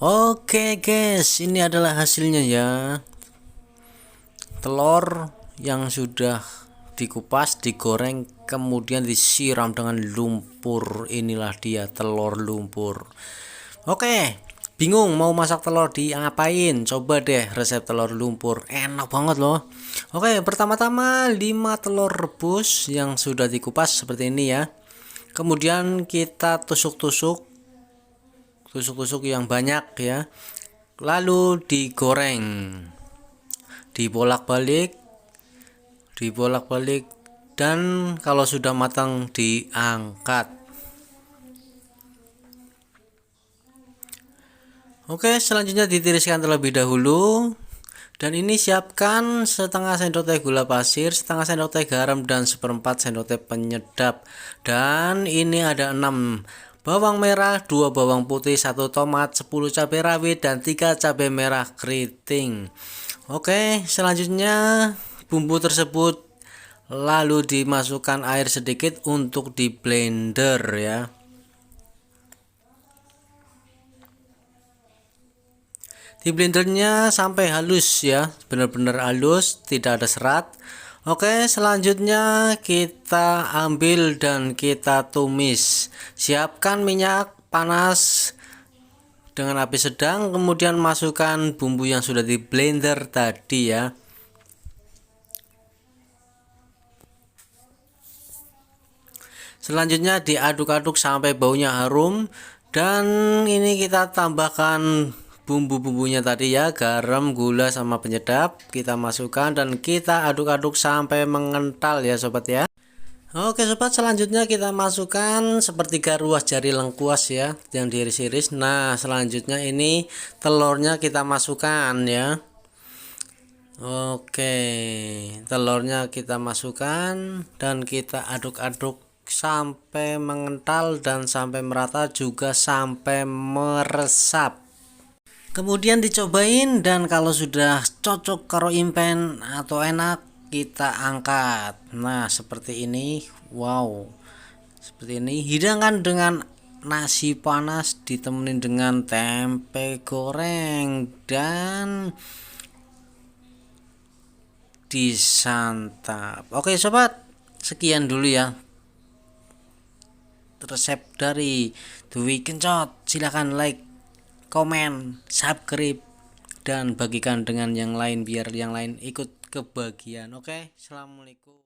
Oke guys, ini adalah hasilnya ya. Telur yang sudah dikupas, digoreng, kemudian disiram dengan lumpur. Inilah dia telur lumpur. Oke, bingung mau masak telur diapain? Coba deh resep telur lumpur. Enak banget loh. Oke, pertama-tama 5 telur rebus yang sudah dikupas seperti ini ya. Kemudian kita tusuk-tusuk yang banyak ya. Lalu digoreng. Dibolak-balik dan kalau sudah matang diangkat. Oke, selanjutnya ditiriskan terlebih dahulu. Dan ini siapkan setengah sendok teh gula pasir, setengah sendok teh garam, dan seperempat sendok teh penyedap. Dan ini ada 6 bawang merah, 2 bawang putih, 1 tomat, 10 cabai rawit, dan 3 cabai merah keriting. Oke, selanjutnya bumbu tersebut lalu dimasukkan air sedikit untuk di blender ya. Di blendernya sampai halus ya, benar-benar halus, tidak ada serat. Oke, selanjutnya kita ambil dan kita tumis. Siapkan minyak panas dengan api sedang, kemudian masukkan bumbu yang sudah di blender tadi ya. Selanjutnya diaduk-aduk sampai baunya harum, dan ini kita tambahkan bumbu-bumbunya tadi ya, garam, gula, sama penyedap. Kita masukkan dan kita aduk-aduk sampai mengental ya sobat ya. Oke sobat, selanjutnya kita masukkan sepertiga ruas jari lengkuas ya, yang diiris-iris. Nah selanjutnya ini telurnya kita masukkan ya. Oke, telurnya kita masukkan dan kita aduk-aduk sampai mengental dan sampai merata, juga sampai meresap. Kemudian dicobain, dan kalau sudah cocok karo impen atau enak, kita angkat. Nah seperti ini. Wow, seperti ini. Hidangkan dengan nasi panas ditemenin dengan tempe goreng dan disantap. Oke sobat, sekian dulu ya resep dari Dwi Kencot. Silahkan like, komen, subscribe, dan bagikan dengan yang lain biar yang lain ikut kebagian. Oke, assalamualaikum.